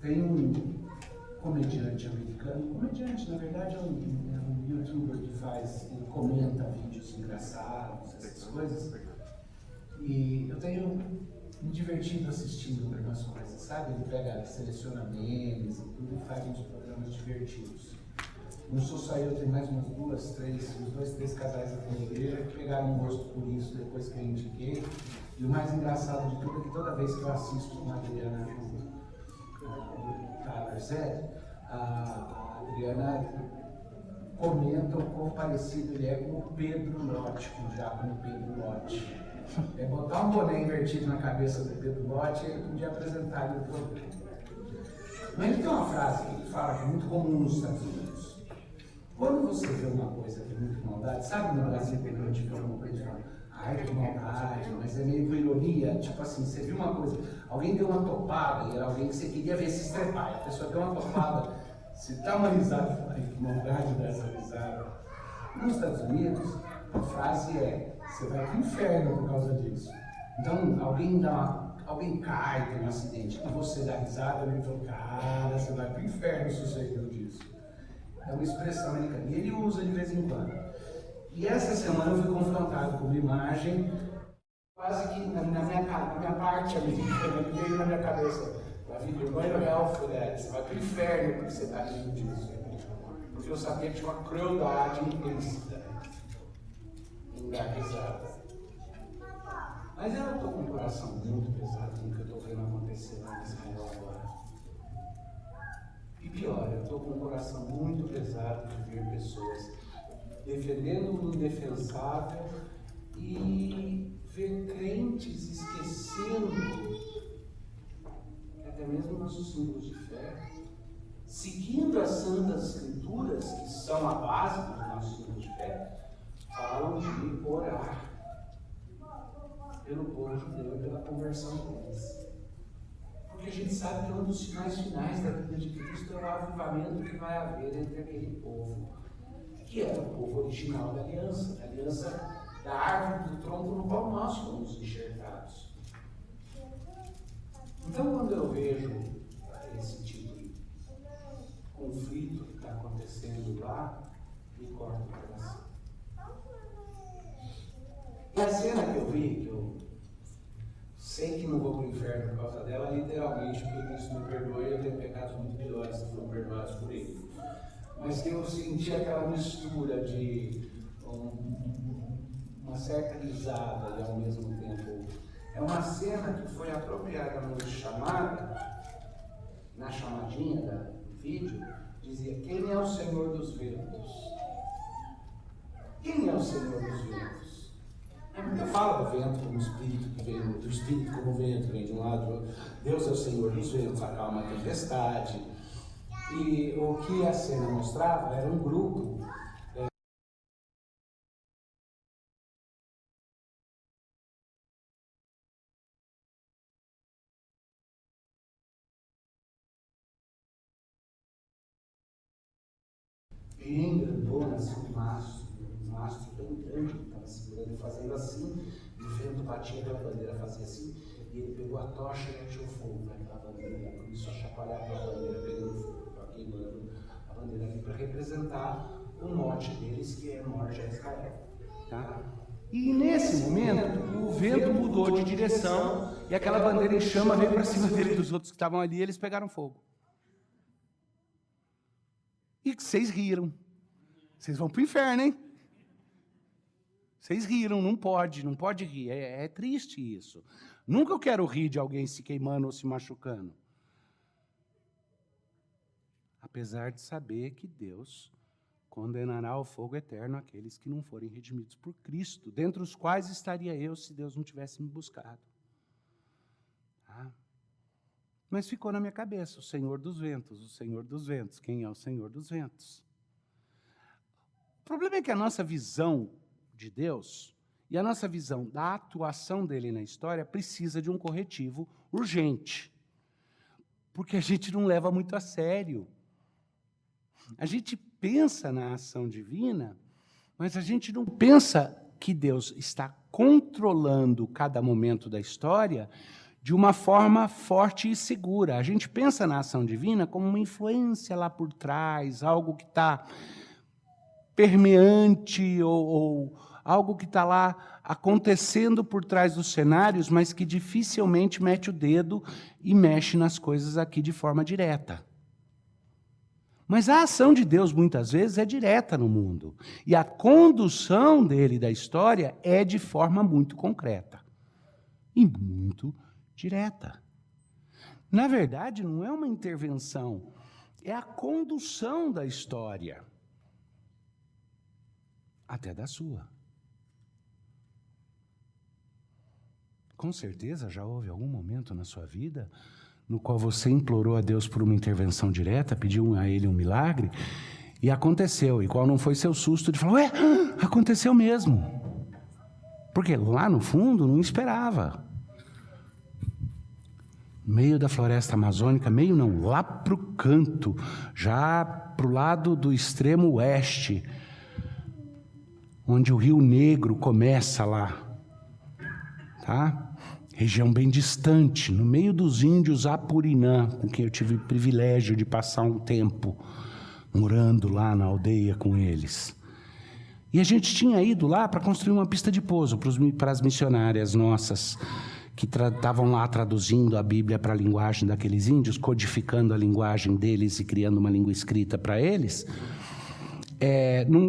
Tem um comediante americano, comediante na verdade é um youtuber que ele comenta vídeos engraçados, essas coisas, e eu tenho me divertido assistindo algumas coisas, sabe? Ele seleciona memes e tudo e faz uns programas divertidos. Não sou só eu, tem mais umas duas, três, uns dois, três casais aqui na igreja que pegaram um gosto por isso depois que eu indiquei. E o mais engraçado de tudo é que toda vez que eu assisto com a Adriana a Adriana comenta o quão parecido ele é com o Pedro Lott, com o diácono Pedro Lott. É botar um boné invertido na cabeça do Pedro Lott e ele podia apresentar ele no programa. Mas ele tem uma frase que ele fala que é muito comum nos Estados Unidos. Quando você vê uma coisa que é muito maldade, sabe no Brasil quando a gente vê uma coisa e fala, ai que maldade, mas é meio com ironia, tipo assim, você viu uma coisa, alguém deu uma topada e era alguém que você queria ver se estrepar, a pessoa deu uma topada, você dá uma risada, fala, ai que maldade dessa risada. Nos Estados Unidos, a frase é, você vai pro inferno por causa disso. Então, alguém cai, tem um acidente, e você dá risada, ele fala, cara, você vai pro inferno se você viu disso. É uma expressão americana, e ele usa de vez em quando. E essa semana eu fui confrontado com uma imagem, quase que na minha parte americana, que veio na minha cabeça, David, you're going to hell for that, você vai pro inferno porque você está rindo disso. Porque eu sabia que tinha uma crueldade implícita em dar risada. Mas eu estou com um coração muito pesado com o que eu estou vendo acontecer lá em Israel agora. E pior, eu estou com um coração muito pesado de ver pessoas defendendo o indefensável e ver crentes esquecendo até mesmo nossos símbolos de fé, seguindo as Santas Escrituras, que são a base dos nossos símbolos de fé, falam de orar pelo povo judeu e pela conversão deles. Porque a gente sabe que um dos sinais finais da vida de Cristo é o avivamento que vai haver entre aquele povo, que era o povo original da aliança da árvore do tronco no qual nós fomos enxertados. Então, quando eu vejo esse tipo de conflito que está acontecendo lá, me corta o coração. E a cena que eu vi, que eu sei que não vou para o inferno por causa dela, literalmente, porque Cristo me perdoe, eu tenho pecados muito piores que foram perdoados por Ele. Mas que eu senti aquela mistura de uma certa risada e ao mesmo tempo. É uma cena que foi apropriadamente chamada, na chamadinha do vídeo, dizia, quem é o Senhor dos ventos? Quem é o Senhor dos ventos? Eu falo do vento como espírito que vem, do espírito como vento, vem de um lado, Deus é o Senhor dos ventos, acalma a tempestade. E o que a cena mostrava era um grupo bem grandona, assim, um mastro bem grande, que estava segurando e fazendo assim, e o vento batia pela bandeira, fazia assim, e ele pegou a tocha e achou fogo naquela bandeira, começou a chacoalhar a bandeira, pegando fogo, queimando a bandeira ali para representar o mote deles, que é morte a Israel. Tá? E nesse momento, o vento mudou de direção e aquela bandeira em chama veio para cima dele e dos outros que estavam ali, e eles pegaram fogo. E vocês riram. Vocês vão para o inferno, hein? Vocês riram, não pode rir. É triste isso. Nunca eu quero rir de alguém se queimando ou se machucando. Apesar de saber que Deus condenará ao fogo eterno aqueles que não forem redimidos por Cristo, dentre os quais estaria eu se Deus não tivesse me buscado. Tá? Mas ficou na minha cabeça, o Senhor dos ventos, o Senhor dos ventos. Quem é o Senhor dos ventos? O problema é que a nossa visão de Deus e a nossa visão da atuação dele na história precisa de um corretivo urgente. Porque a gente não leva muito a sério. A gente pensa na ação divina, mas a gente não pensa que Deus está controlando cada momento da história de uma forma forte e segura. A gente pensa na ação divina como uma influência lá por trás, algo que está permeante ou algo que está lá acontecendo por trás dos cenários, mas que dificilmente mete o dedo e mexe nas coisas aqui de forma direta. Mas a ação de Deus, muitas vezes, é direta no mundo. E a condução dele da história é de forma muito concreta. E muito direta. Na verdade, não é uma intervenção, é a condução da história. Até da sua. Com certeza já houve algum momento na sua vida no qual você implorou a Deus por uma intervenção direta, pediu a Ele um milagre, e aconteceu. E qual não foi seu susto de falar, aconteceu mesmo. Porque lá no fundo não esperava. Meio da floresta amazônica, meio não, lá para o canto, já para o lado do extremo oeste, onde o Rio Negro começa lá, tá? Região bem distante, no meio dos índios Apurinã, com quem eu tive o privilégio de passar um tempo morando lá na aldeia com eles. E a gente tinha ido lá para construir uma pista de pouso para as missionárias nossas, que estavam lá traduzindo a Bíblia para a linguagem daqueles índios, codificando a linguagem deles e criando uma língua escrita para eles.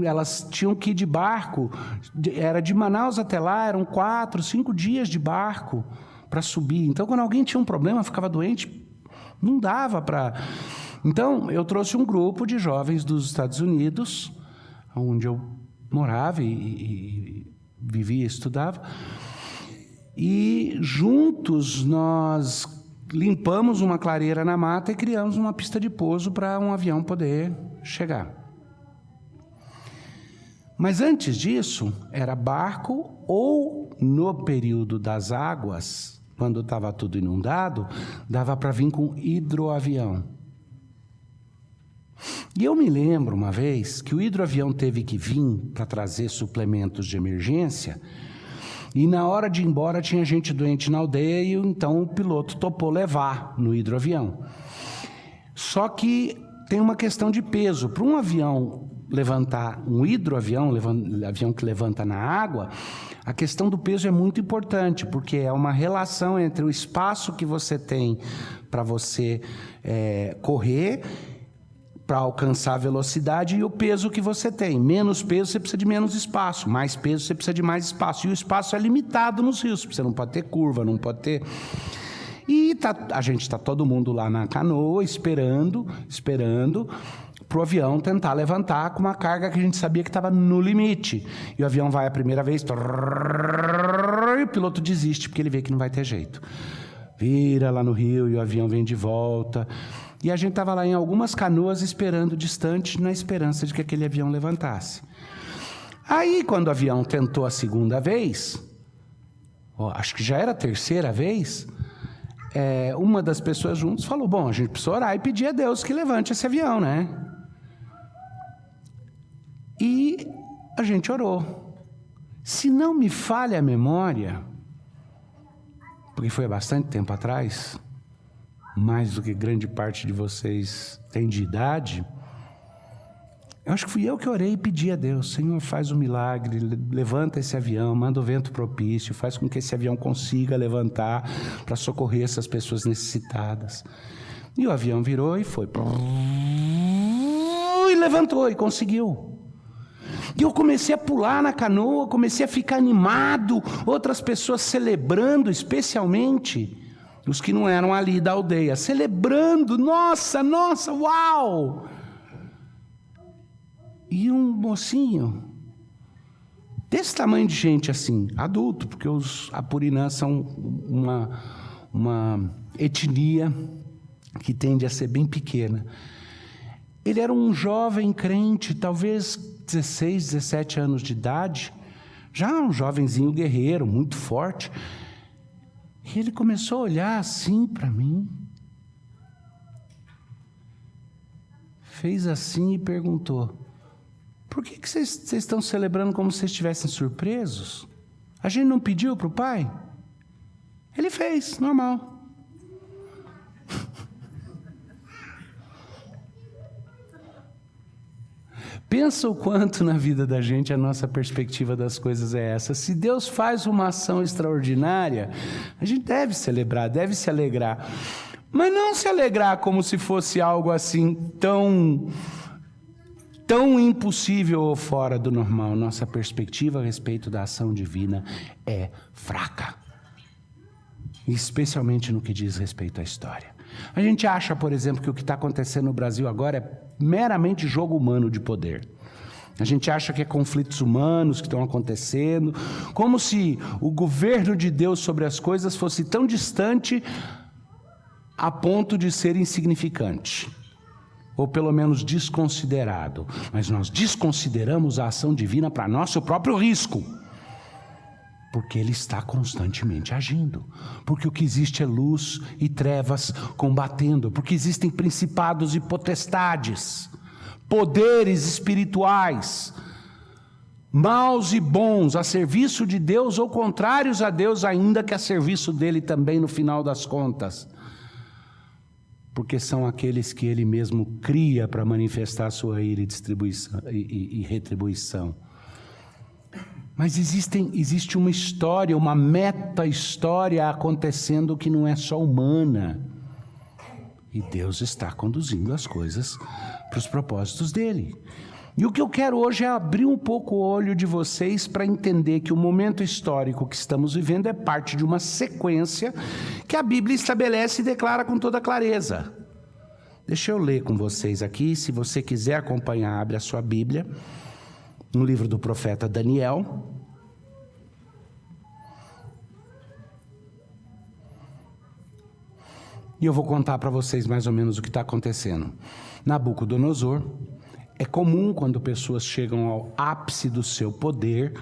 Elas tinham que ir de barco, era de Manaus até lá, eram 4, 5 dias de barco para subir. Então, quando alguém tinha um problema, ficava doente, não dava para... Então, eu trouxe um grupo de jovens dos Estados Unidos, onde eu morava e vivia e estudava, e juntos nós limpamos uma clareira na mata e criamos uma pista de pouso para um avião poder chegar. Mas antes disso, era barco ou, no período das águas, quando estava tudo inundado, dava para vir com hidroavião. E eu me lembro uma vez que o hidroavião teve que vir para trazer suplementos de emergência, e na hora de ir embora tinha gente doente na aldeia, e então o piloto topou levar no hidroavião. Só que tem uma questão de peso. Para um avião levantar, um hidroavião, avião que levanta na água, a questão do peso é muito importante, porque é uma relação entre o espaço que você tem para você correr, para alcançar a velocidade, e o peso que você tem. Menos peso, você precisa de menos espaço. Mais peso, você precisa de mais espaço. E o espaço é limitado nos rios. Você não pode ter curva, não pode ter... E a gente está todo mundo lá na canoa, esperando para o avião tentar levantar com uma carga que a gente sabia que estava no limite. E o avião vai a primeira vez, e o piloto desiste, porque ele vê que não vai ter jeito. Vira lá no rio e o avião vem de volta. E a gente estava lá em algumas canoas esperando distante, na esperança de que aquele avião levantasse. Aí, quando o avião tentou a segunda vez, acho que já era a terceira vez, uma das pessoas juntos falou, bom, a gente precisa orar e pedir a Deus que levante esse avião, né? E a gente orou. Se não me falha a memória, porque foi há bastante tempo atrás, mais do que grande parte de vocês tem de idade, eu acho que fui eu que orei e pedi a Deus, Senhor, faz um milagre, levanta esse avião, manda o vento propício, faz com que esse avião consiga levantar para socorrer essas pessoas necessitadas. E o avião virou e foi. E levantou e conseguiu. E eu comecei a pular na canoa, comecei a ficar animado, outras pessoas celebrando, especialmente os que não eram ali da aldeia, celebrando, nossa, uau! E um mocinho, desse tamanho de gente assim, adulto, porque os Apurinãs são uma etnia que tende a ser bem pequena. Ele era um jovem crente, talvez 16, 17 anos de idade, já um jovenzinho guerreiro, muito forte. E ele começou a olhar assim para mim, fez assim e perguntou, por que vocês estão celebrando como se estivessem surpresos? A gente não pediu para o pai? Ele fez, normal. Pensa o quanto na vida da gente a nossa perspectiva das coisas é essa. Se Deus faz uma ação extraordinária, a gente deve celebrar, deve se alegrar. Mas não se alegrar como se fosse algo assim tão impossível ou fora do normal. Nossa perspectiva a respeito da ação divina é fraca. Especialmente no que diz respeito à história. A gente acha, por exemplo, que o que está acontecendo no Brasil agora é meramente jogo humano de poder. A gente acha que é conflitos humanos que estão acontecendo, como se o governo de Deus sobre as coisas fosse tão distante a ponto de ser insignificante, ou pelo menos desconsiderado. Mas nós desconsideramos a ação divina para nosso próprio risco. Porque Ele está constantemente agindo. Porque o que existe é luz e trevas combatendo. Porque existem principados e potestades, poderes espirituais, maus e bons, a serviço de Deus ou contrários a Deus, ainda que a serviço dele também no final das contas. Porque são aqueles que Ele mesmo cria para manifestar sua ira e retribuição. Mas existe uma história, uma meta-história acontecendo que não é só humana. E Deus está conduzindo as coisas para os propósitos dele. E o que eu quero hoje é abrir um pouco o olho de vocês para entender que o momento histórico que estamos vivendo é parte de uma sequência que a Bíblia estabelece e declara com toda clareza. Deixa eu ler com vocês aqui, se você quiser acompanhar, abre a sua Bíblia. No livro do profeta Daniel. E eu vou contar para vocês mais ou menos o que está acontecendo. Nabucodonosor, é comum quando pessoas chegam ao ápice do seu poder,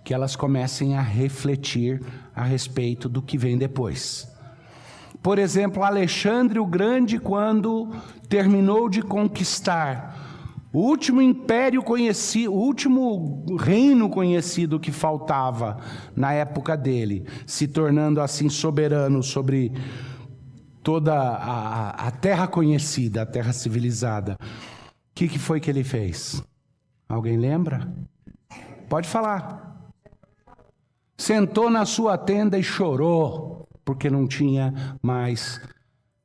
que elas comecem a refletir a respeito do que vem depois. Por exemplo, Alexandre o Grande, quando terminou de conquistar o último império conhecido, o último reino conhecido que faltava na época dele, se tornando assim soberano sobre toda a terra conhecida, a terra civilizada. O que foi que ele fez? Alguém lembra? Pode falar. Sentou na sua tenda e chorou, porque não tinha mais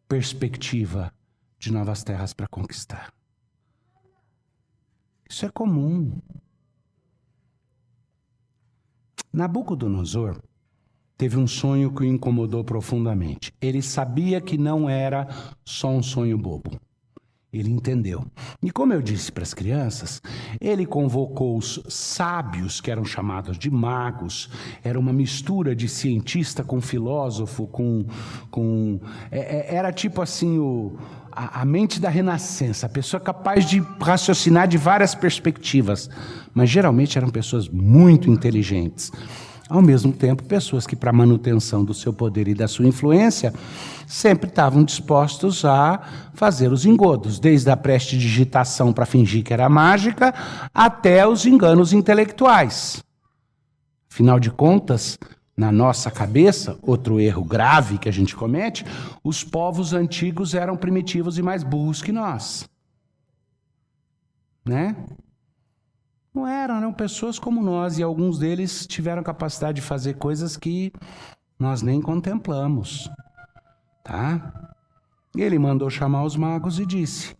perspectiva de novas terras para conquistar. Isso é comum. Nabucodonosor teve um sonho que o incomodou profundamente. Ele sabia que não era só um sonho bobo. Ele entendeu. E como eu disse para as crianças, ele convocou os sábios, que eram chamados de magos. Era uma mistura de cientista com filósofo, era tipo assim a mente da renascença, a pessoa capaz de raciocinar de várias perspectivas. Mas geralmente eram pessoas muito inteligentes. Ao mesmo tempo, pessoas que, para a manutenção do seu poder e da sua influência, sempre estavam dispostos a fazer os engodos, desde a prestidigitação para fingir que era mágica, até os enganos intelectuais. Afinal de contas, na nossa cabeça, outro erro grave que a gente comete, os povos antigos eram primitivos e mais burros que nós. Né? Não eram pessoas como nós, e alguns deles tiveram capacidade de fazer coisas que nós nem contemplamos. Tá? Ele mandou chamar os magos e disse: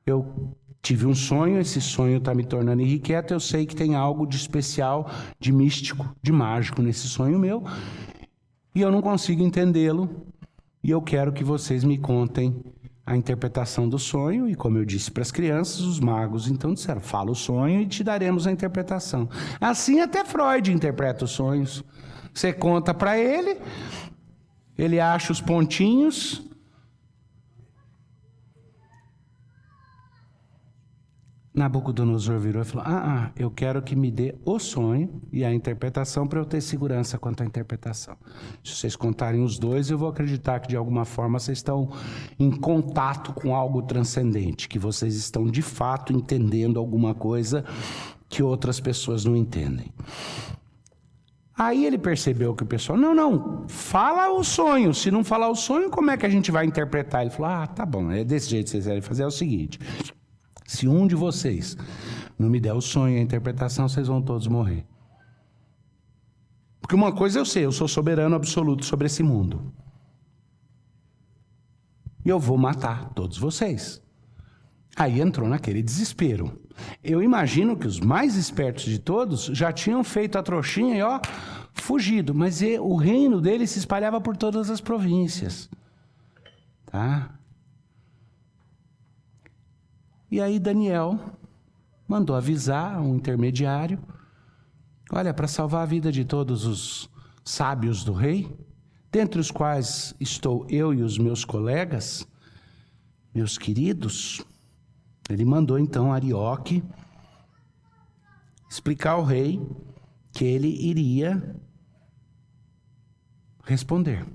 eu tive um sonho, esse sonho está me tornando irrequieto, eu sei que tem algo de especial, de místico, de mágico nesse sonho meu, e eu não consigo entendê-lo, e eu quero que vocês me contem a interpretação do sonho. E como eu disse para as crianças, os magos então disseram: fala o sonho e te daremos a interpretação. Assim até Freud interpreta os sonhos. Você conta para ele, ele acha os pontinhos, Nabucodonosor virou e falou: eu quero que me dê o sonho e a interpretação para eu ter segurança quanto à interpretação. Se vocês contarem os dois, eu vou acreditar que de alguma forma vocês estão em contato com algo transcendente, que vocês estão de fato entendendo alguma coisa que outras pessoas não entendem. Aí ele percebeu que o pessoal: não, fala o sonho. Se não falar o sonho, como é que a gente vai interpretar? Ele falou: tá bom, é desse jeito que vocês querem fazer. É o seguinte: Se um de vocês não me der o sonho e a interpretação, vocês vão todos morrer. Porque uma coisa eu sei, eu sou soberano absoluto sobre esse mundo. E eu vou matar todos vocês. Aí entrou naquele desespero. Eu imagino que os mais espertos de todos já tinham feito a trouxinha e fugido. Mas o reino dele se espalhava por todas as províncias. Tá? E aí Daniel mandou avisar um intermediário. Olha, para salvar a vida de todos os sábios do rei, dentre os quais estou eu e os meus colegas, meus queridos, ele mandou então Arioque explicar ao rei que ele iria responder.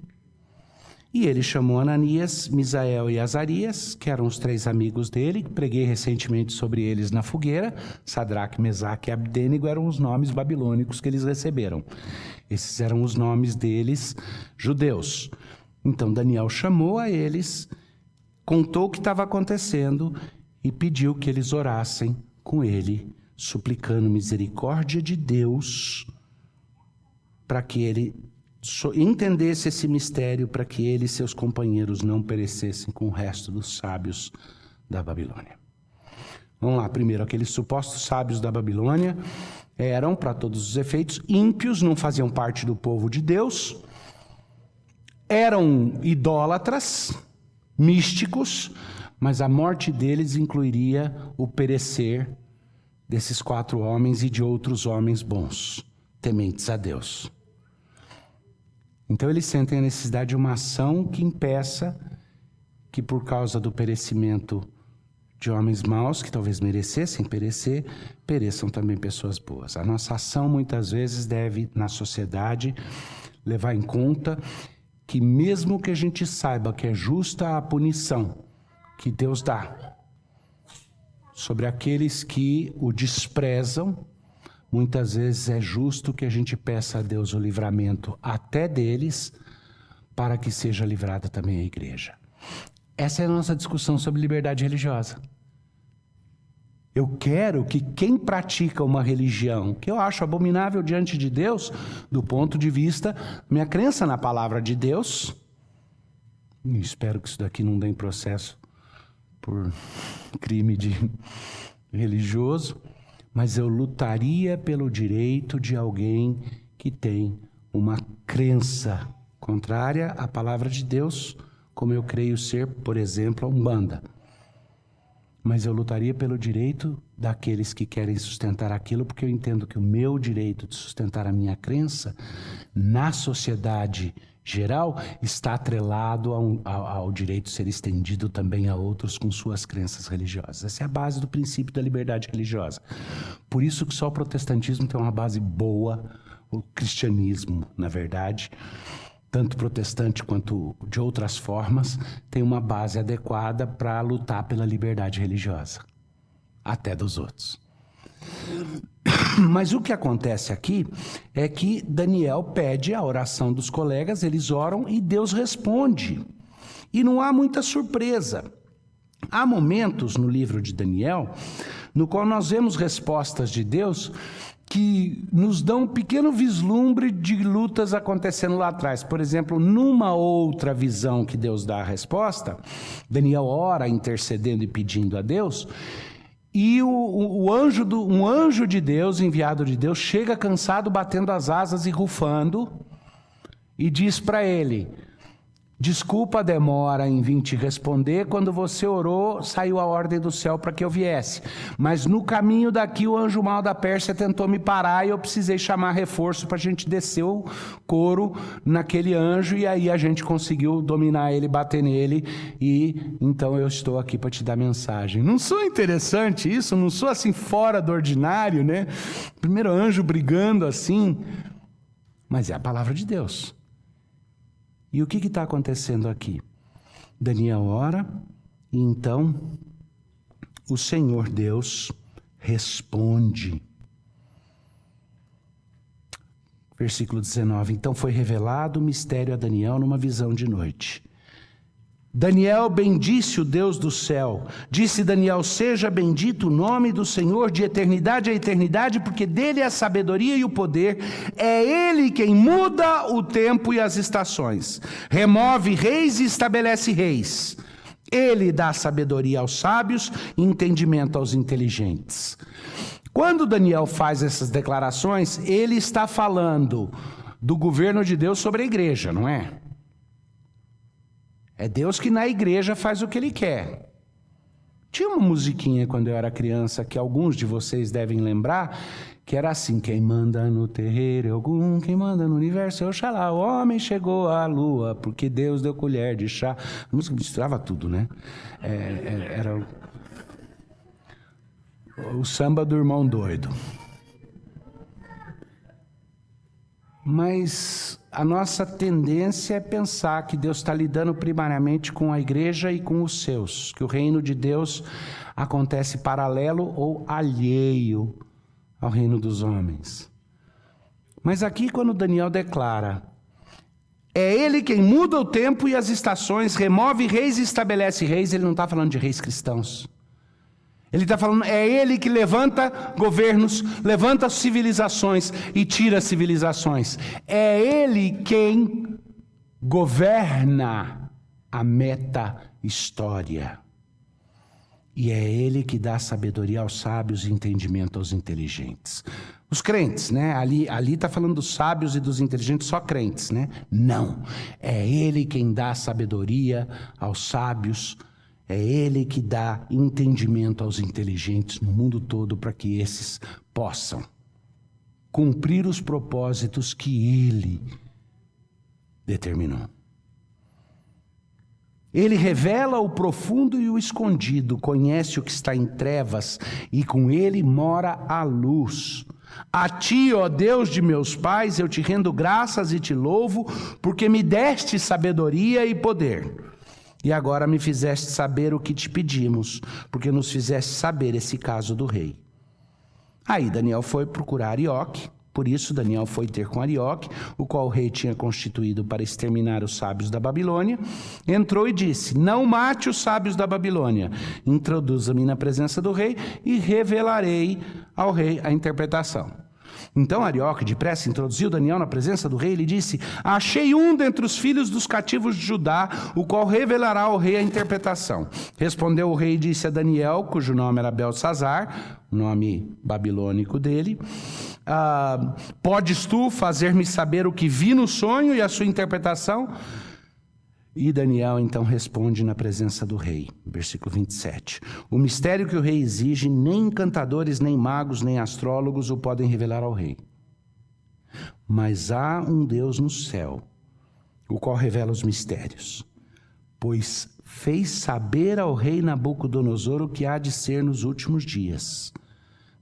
E ele chamou Ananias, Misael e Azarias, que eram os 3 amigos dele. Preguei recentemente sobre eles na fogueira. Sadraque, Mesaque e Abdênego eram os nomes babilônicos que eles receberam. Esses eram os nomes deles, judeus. Então Daniel chamou a eles, contou o que estava acontecendo e pediu que eles orassem com ele, suplicando misericórdia de Deus para que ele entendesse esse mistério, para que ele e seus companheiros não perecessem com o resto dos sábios da Babilônia. Vamos lá, primeiro, aqueles supostos sábios da Babilônia eram, para todos os efeitos, ímpios, não faziam parte do povo de Deus, eram idólatras, místicos, mas a morte deles incluiria o perecer desses 4 homens e de outros homens bons, tementes a Deus. Então eles sentem a necessidade de uma ação que impeça que, por causa do perecimento de homens maus, que talvez merecessem perecer, pereçam também pessoas boas. A nossa ação muitas vezes deve, na sociedade, levar em conta que mesmo que a gente saiba que é justa a punição que Deus dá sobre aqueles que o desprezam, muitas vezes é justo que a gente peça a Deus o livramento até deles, para que seja livrada também a igreja. Essa é a nossa discussão sobre liberdade religiosa. Eu quero que quem pratica uma religião que eu acho abominável diante de Deus, do ponto de vista minha crença na palavra de Deus, e espero que isso daqui não dê processo por crime de religioso, mas eu lutaria pelo direito de alguém que tem uma crença contrária à palavra de Deus, como eu creio ser, por exemplo, a Umbanda. Mas eu lutaria pelo direito daqueles que querem sustentar aquilo, porque eu entendo que o meu direito de sustentar a minha crença na sociedade geral está atrelado ao direito de ser estendido também a outros com suas crenças religiosas. Essa é a base do princípio da liberdade religiosa. Por isso que só o protestantismo tem uma base boa, o cristianismo, na verdade, tanto protestante quanto de outras formas, tem uma base adequada para lutar pela liberdade religiosa, até dos outros. Mas o que acontece aqui é que Daniel pede a oração dos colegas, eles oram e Deus responde. E não há muita surpresa. Há momentos no livro de Daniel no qual nós vemos respostas de Deus que nos dão um pequeno vislumbre de lutas acontecendo lá atrás. Por exemplo, numa outra visão que Deus dá a resposta, Daniel ora intercedendo e pedindo a Deus, e um anjo de Deus, enviado de Deus, chega cansado, batendo as asas e rufando, e diz para ele: desculpa a demora em vir te responder, quando você orou, saiu a ordem do céu para que eu viesse. Mas no caminho daqui, o anjo mau da Pérsia tentou me parar e eu precisei chamar reforço para a gente descer o couro naquele anjo, e aí a gente conseguiu dominar ele, bater nele, e então eu estou aqui para te dar mensagem. Não sou interessante isso? Não sou assim fora do ordinário, né? Primeiro anjo brigando assim, mas é a palavra de Deus. E o que está acontecendo aqui? Daniel ora e então o Senhor Deus responde. Versículo 19. Então foi revelado o mistério a Daniel numa visão de noite. Daniel bendisse o Deus do céu. Disse Daniel: seja bendito o nome do Senhor de eternidade a eternidade, porque dele é a sabedoria e o poder. É ele quem muda o tempo e as estações. Remove reis e estabelece reis. Ele dá sabedoria aos sábios e entendimento aos inteligentes. Quando Daniel faz essas declarações, ele está falando do governo de Deus sobre a igreja, não é? É Deus que na igreja faz o que Ele quer. Tinha uma musiquinha quando eu era criança, que alguns de vocês devem lembrar, que era assim: quem manda no terreiro é Ogum, quem manda no universo é Oxalá, o homem chegou à lua, porque Deus deu colher de chá. A música misturava tudo, né? Era o samba do irmão doido. Mas a nossa tendência é pensar que Deus está lidando primariamente com a igreja e com os seus, que o reino de Deus acontece paralelo ou alheio ao reino dos homens. Mas aqui, quando Daniel declara: é ele quem muda o tempo e as estações, remove reis e estabelece reis, ele não está falando de reis cristãos. Ele está falando, é ele que levanta governos, levanta civilizações e tira civilizações. É ele quem governa a meta-história. E é ele que dá sabedoria aos sábios e entendimento aos inteligentes. Os crentes, né? Ali está falando dos sábios e dos inteligentes, só crentes, né? Não. É ele quem dá sabedoria aos sábios. É ele que dá entendimento aos inteligentes no mundo todo para que esses possam cumprir os propósitos que ele determinou. Ele revela o profundo e o escondido, conhece o que está em trevas e com ele mora a luz. A ti, ó Deus de meus pais, eu te rendo graças e te louvo, porque me deste sabedoria e poder. E agora me fizeste saber o que te pedimos, porque nos fizeste saber esse caso do rei. Aí Daniel foi procurar Arioque, por isso Daniel foi ter com Arioque, o qual o rei tinha constituído para exterminar os sábios da Babilônia. Entrou e disse: não mate os sábios da Babilônia, introduza-me na presença do rei e revelarei ao rei a interpretação. Então Arioque depressa introduziu Daniel na presença do rei e lhe disse: achei um dentre os filhos dos cativos de Judá, o qual revelará ao rei a interpretação. Respondeu o rei e disse a Daniel, cujo nome era Beltsazar, o nome babilônico dele: podes tu fazer-me saber o que vi no sonho e a sua interpretação? E Daniel então responde na presença do rei, versículo 27. O mistério que o rei exige, nem encantadores, nem magos, nem astrólogos o podem revelar ao rei. Mas há um Deus no céu, o qual revela os mistérios, pois fez saber ao rei Nabucodonosor o que há de ser nos últimos dias.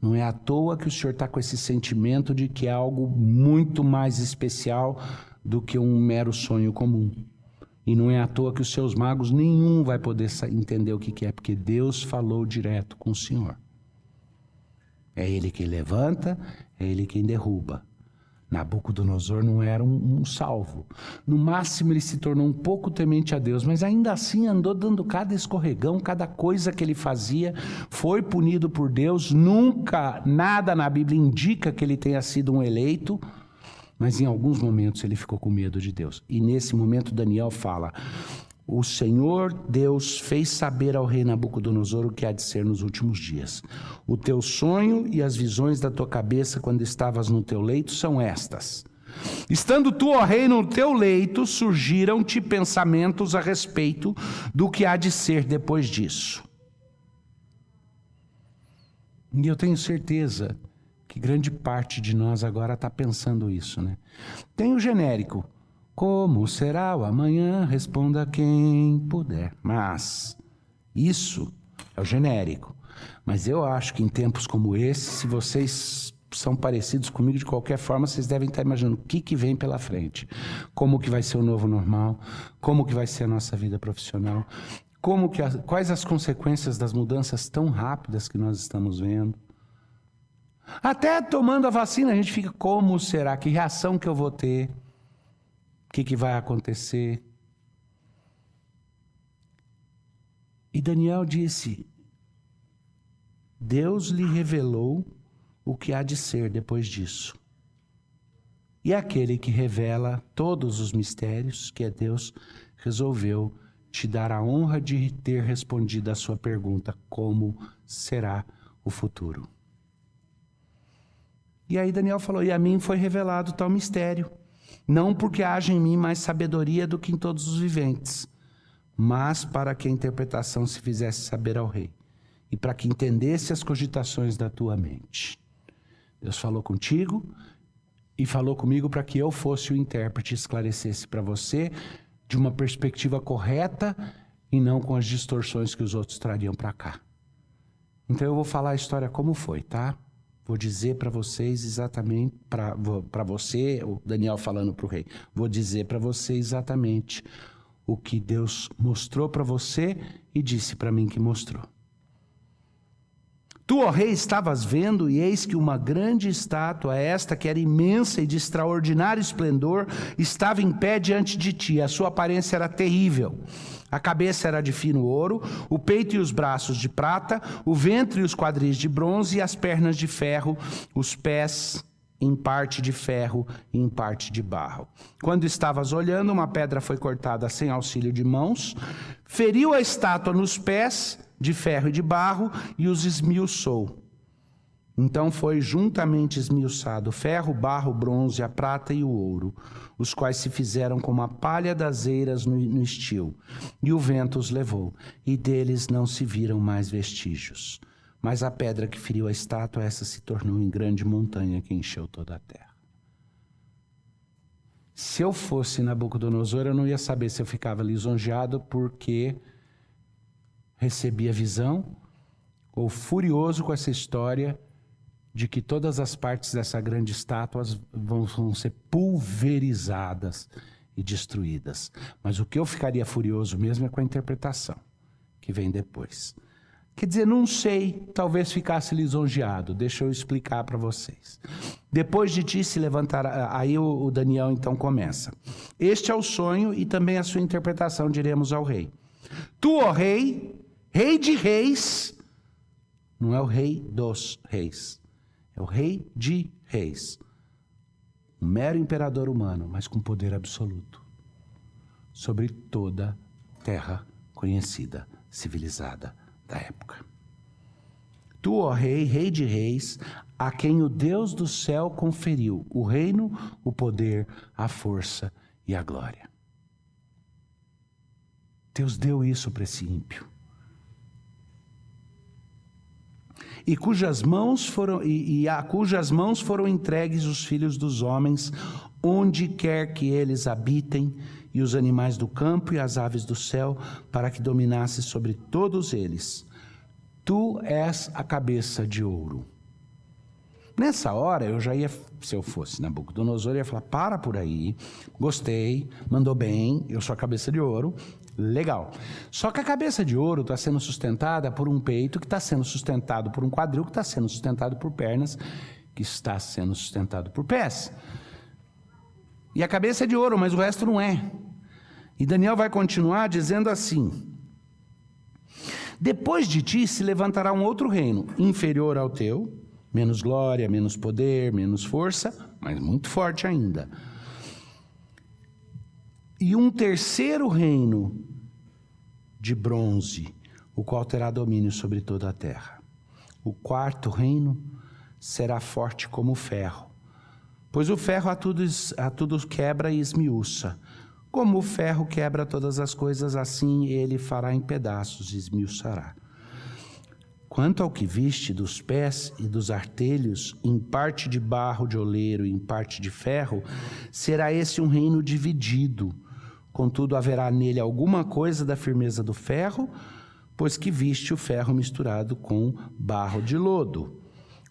Não é à toa que o senhor está com esse sentimento de que é algo muito mais especial do que um mero sonho comum. E não é à toa que os seus magos, nenhum vai poder entender o que é, porque Deus falou direto com o Senhor. É Ele quem levanta, é Ele quem derruba. Nabucodonosor não era um salvo. No máximo ele se tornou um pouco temente a Deus, mas ainda assim andou dando cada escorregão, cada coisa que ele fazia, foi punido por Deus. Nunca, nada na Bíblia indica que ele tenha sido um eleito, mas em alguns momentos ele ficou com medo de Deus. E nesse momento Daniel fala: o Senhor Deus fez saber ao rei Nabucodonosor o que há de ser nos últimos dias. O teu sonho e as visões da tua cabeça quando estavas no teu leito são estas. Estando tu, ó rei, no teu leito, surgiram-te pensamentos a respeito do que há de ser depois disso. E eu tenho certeza que grande parte de nós agora está pensando isso, né? Tem o genérico: como será o amanhã? Responda quem puder. Mas isso é o genérico. Mas eu acho que em tempos como esse, se vocês são parecidos comigo de qualquer forma, vocês devem estar imaginando o que vem pela frente. Como que vai ser o novo normal? Como que vai ser a nossa vida profissional? Quais as consequências das mudanças tão rápidas que nós estamos vendo? Até tomando a vacina, a gente fica: como será? Que reação que eu vou ter? O que vai acontecer? E Daniel disse: Deus lhe revelou o que há de ser depois disso. E aquele que revela todos os mistérios, que é Deus, resolveu te dar a honra de ter respondido a sua pergunta: como será o futuro? E aí Daniel falou: e a mim foi revelado tal mistério, não porque haja em mim mais sabedoria do que em todos os viventes, mas para que a interpretação se fizesse saber ao rei, e para que entendesse as cogitações da tua mente. Deus falou contigo e falou comigo para que eu fosse o intérprete e esclarecesse para você de uma perspectiva correta e não com as distorções que os outros trariam para cá. Então eu vou falar a história como foi, tá? Vou dizer para vocês exatamente, para você, o Daniel falando para o rei, vou dizer para você exatamente o que Deus mostrou para você e disse para mim que mostrou. Tu, ó rei, estavas vendo, e eis que uma grande estátua, esta que era imensa e de extraordinário esplendor, estava em pé diante de ti. A sua aparência era terrível. A cabeça era de fino ouro, o peito e os braços de prata, o ventre e os quadris de bronze e as pernas de ferro, os pés em parte de ferro e em parte de barro. Quando estavas olhando, uma pedra foi cortada sem auxílio de mãos, feriu a estátua nos pés de ferro e de barro e os esmiuçou. Então foi juntamente esmiuçado o ferro, o barro, o bronze, a prata e o ouro, os quais se fizeram como a palha das eiras no estio, e o vento os levou, e deles não se viram mais vestígios. Mas a pedra que feriu a estátua, essa se tornou em grande montanha que encheu toda a terra. Se eu fosse Nabucodonosor, eu não ia saber se eu ficava lisonjeado porque recebi a visão, ou furioso com essa história de que todas as partes dessa grande estátua vão ser pulverizadas e destruídas. Mas o que eu ficaria furioso mesmo é com a interpretação que vem depois. Quer dizer, não sei, talvez ficasse lisonjeado. Deixa eu explicar para vocês. Depois de ti se levantará... Aí o Daniel então começa. Este é o sonho e também a sua interpretação, diremos ao rei. Tu, ó rei, rei de reis, não é o rei dos reis, é o rei de reis. Um mero imperador humano, mas com poder absoluto sobre toda terra conhecida, civilizada da época. Tu, ó rei, rei de reis, a quem o Deus do céu conferiu o reino, o poder, a força e a glória. Deus deu isso para esse ímpio. A cujas mãos foram entregues os filhos dos homens, onde quer que eles habitem, e os animais do campo e as aves do céu, para que dominasse sobre todos eles. Tu és a cabeça de ouro. Nessa hora, eu já ia, se eu fosse Nabucodonosor, eu ia falar: para por aí, gostei, mandou bem, eu sou a cabeça de ouro, legal. Só que a cabeça de ouro está sendo sustentada por um peito, que está sendo sustentado por um quadril, que está sendo sustentado por pernas, que está sendo sustentado por pés. E a cabeça é de ouro, mas o resto não é. E Daniel vai continuar dizendo assim: depois de ti se levantará um outro reino, inferior ao teu, menos glória, menos poder, menos força, mas muito forte ainda. E um terceiro reino de bronze, o qual terá domínio sobre toda a terra. O quarto reino será forte como o ferro, pois o ferro a tudo quebra e esmiuça. Como o ferro quebra todas as coisas, assim ele fará em pedaços e esmiuçará. Quanto ao que viste dos pés e dos artelhos, em parte de barro de oleiro e em parte de ferro, será esse um reino dividido. Contudo, haverá nele alguma coisa da firmeza do ferro, pois que viste o ferro misturado com barro de lodo.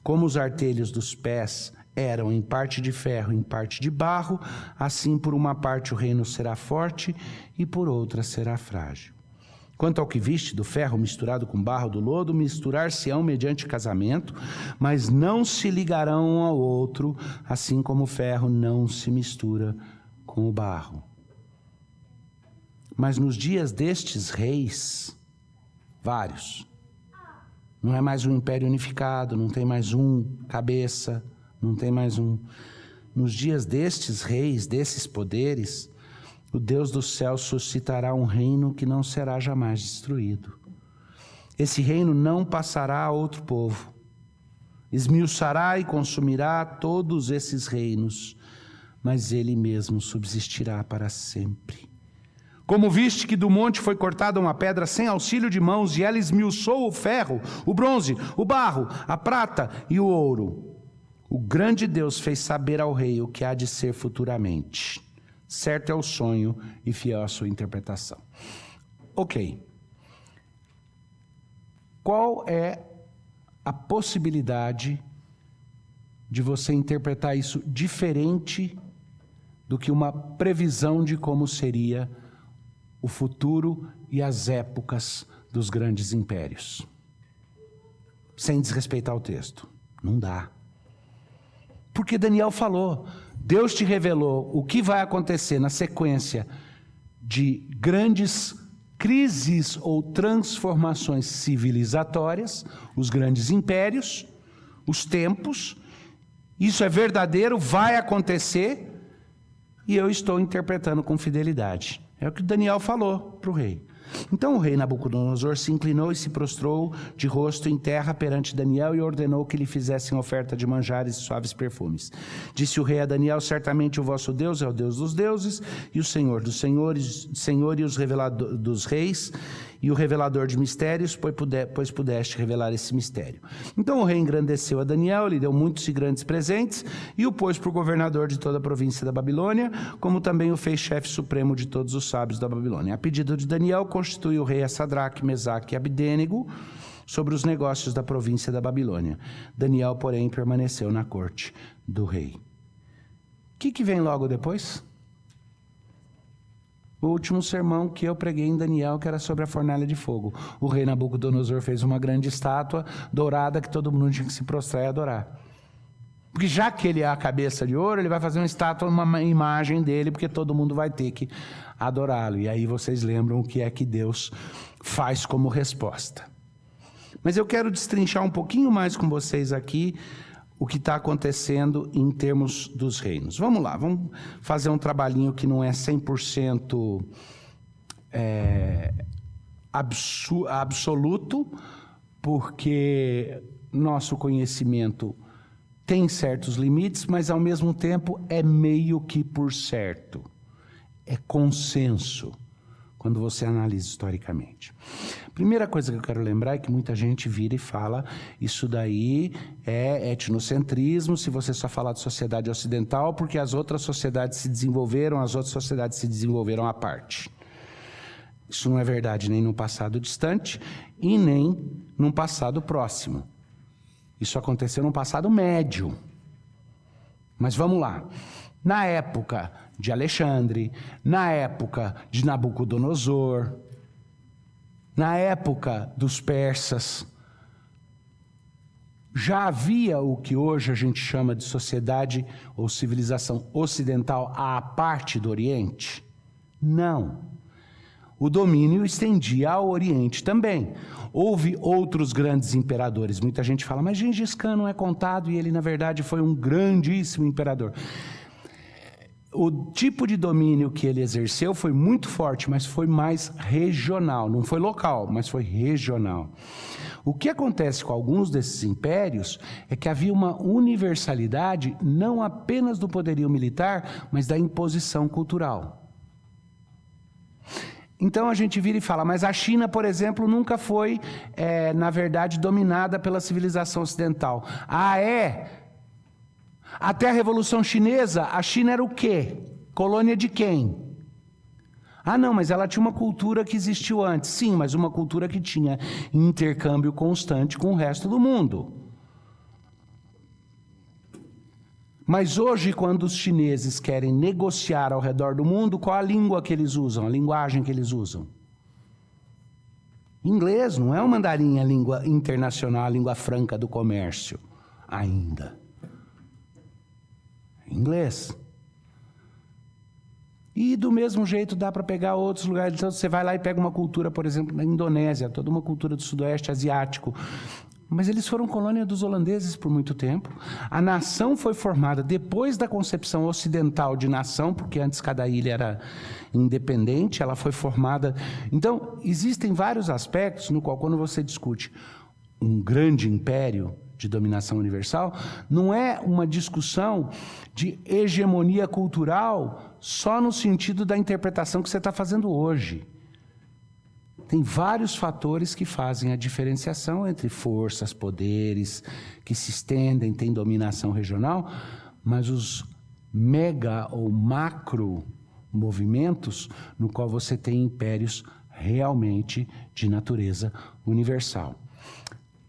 Como os artelhos dos pés eram em parte de ferro e em parte de barro, assim por uma parte o reino será forte e por outra será frágil. Quanto ao que viste do ferro misturado com barro do lodo, misturar-se-ão mediante casamento, mas não se ligarão um ao outro, assim como o ferro não se mistura com o barro. Mas nos dias destes reis, vários. Não é mais um império unificado, não tem mais um cabeça, não tem mais um. Nos dias destes reis, desses poderes, o Deus do céu suscitará um reino que não será jamais destruído. Esse reino não passará a outro povo. Esmiuçará e consumirá todos esses reinos, mas ele mesmo subsistirá para sempre. Como viste que do monte foi cortada uma pedra sem auxílio de mãos, e ela esmiuçou o ferro, o bronze, o barro, a prata e o ouro. O grande Deus fez saber ao rei o que há de ser futuramente. Certo é o sonho e fiel a sua interpretação. Ok. Qual é a possibilidade de você interpretar isso diferente do que uma previsão de como seria o futuro e as épocas dos grandes impérios? Sem desrespeitar o texto. Não dá. Porque Daniel falou, Deus te revelou o que vai acontecer na sequência de grandes crises ou transformações civilizatórias, os grandes impérios, os tempos. Isso é verdadeiro, vai acontecer, e eu estou interpretando com fidelidade. É o que Daniel falou para o rei. Então o rei Nabucodonosor se inclinou e se prostrou de rosto em terra perante Daniel e ordenou que lhe fizessem oferta de manjares e suaves perfumes. Disse o rei a Daniel: certamente o vosso Deus é o Deus dos deuses e o Senhor dos senhores, Senhor e os revelador dos reis e o revelador de mistérios, pois pudeste revelar esse mistério. Então o rei engrandeceu a Daniel, lhe deu muitos e grandes presentes e o pôs por governador de toda a província da Babilônia, como também o fez chefe supremo de todos os sábios da Babilônia. A pedido de Daniel, constituiu o rei a Sadraque, Mesaque e Abdênego sobre os negócios da província da Babilônia. Daniel, porém, permaneceu na corte do rei. O que vem logo depois? O último sermão que eu preguei em Daniel, que era sobre a fornalha de fogo. O rei Nabucodonosor fez uma grande estátua dourada que todo mundo tinha que se prostrar e adorar. Porque já que ele é a cabeça de ouro, ele vai fazer uma estátua, uma imagem dele, porque todo mundo vai ter que adorá-lo. E aí vocês lembram o que é que Deus faz como resposta. Mas eu quero destrinchar um pouquinho mais com vocês aqui o que está acontecendo em termos dos reinos. Vamos lá, vamos fazer um trabalhinho que não é 100% absoluto, porque nosso conhecimento tem certos limites, mas ao mesmo tempo é meio que por certo. É consenso, quando você analisa historicamente. Primeira coisa que eu quero lembrar é que muita gente vira e fala, isso daí é etnocentrismo, se você só falar de sociedade ocidental, porque as outras sociedades se desenvolveram, as outras sociedades se desenvolveram à parte. Isso não é verdade nem no passado distante e nem num passado próximo. Isso aconteceu num passado médio. Mas vamos lá. Na época de Alexandre, na época de Nabucodonosor, na época dos persas, já havia o que hoje a gente chama de sociedade ou civilização ocidental à parte do Oriente? Não. O domínio estendia ao Oriente também. Houve outros grandes imperadores. Muita gente fala, mas Gengis Khan não é contado e ele, na verdade, foi um grandíssimo imperador. O tipo de domínio que ele exerceu foi muito forte, mas foi mais regional. Não foi local, mas foi regional. O que acontece com alguns desses impérios é que havia uma universalidade não apenas do poderio militar, mas da imposição cultural. Então a gente vira e fala, mas a China, por exemplo, nunca foi, na verdade, dominada pela civilização ocidental. Ah, é? Até a Revolução Chinesa, a China era o quê? Colônia de quem? Ah, não, mas ela tinha uma cultura que existiu antes. Sim, mas uma cultura que tinha intercâmbio constante com o resto do mundo. Mas hoje, quando os chineses querem negociar ao redor do mundo, qual a língua que eles usam, a linguagem que eles usam? Inglês, não é o mandarim, a língua internacional, a língua franca do comércio, ainda. Inglês. E do mesmo jeito dá para pegar outros lugares. Então você vai lá e pega uma cultura, por exemplo, na Indonésia, toda uma cultura do sudoeste asiático. Mas eles foram colônia dos holandeses por muito tempo. A nação foi formada depois da concepção ocidental de nação, porque antes cada ilha era independente, ela foi formada. Então, existem vários aspectos no qual, quando você discute um grande império de dominação universal, não é uma discussão de hegemonia cultural só no sentido da interpretação que você está fazendo hoje. Tem vários fatores que fazem a diferenciação entre forças, poderes, que se estendem, tem dominação regional, mas os mega ou macro movimentos no qual você tem impérios realmente de natureza universal.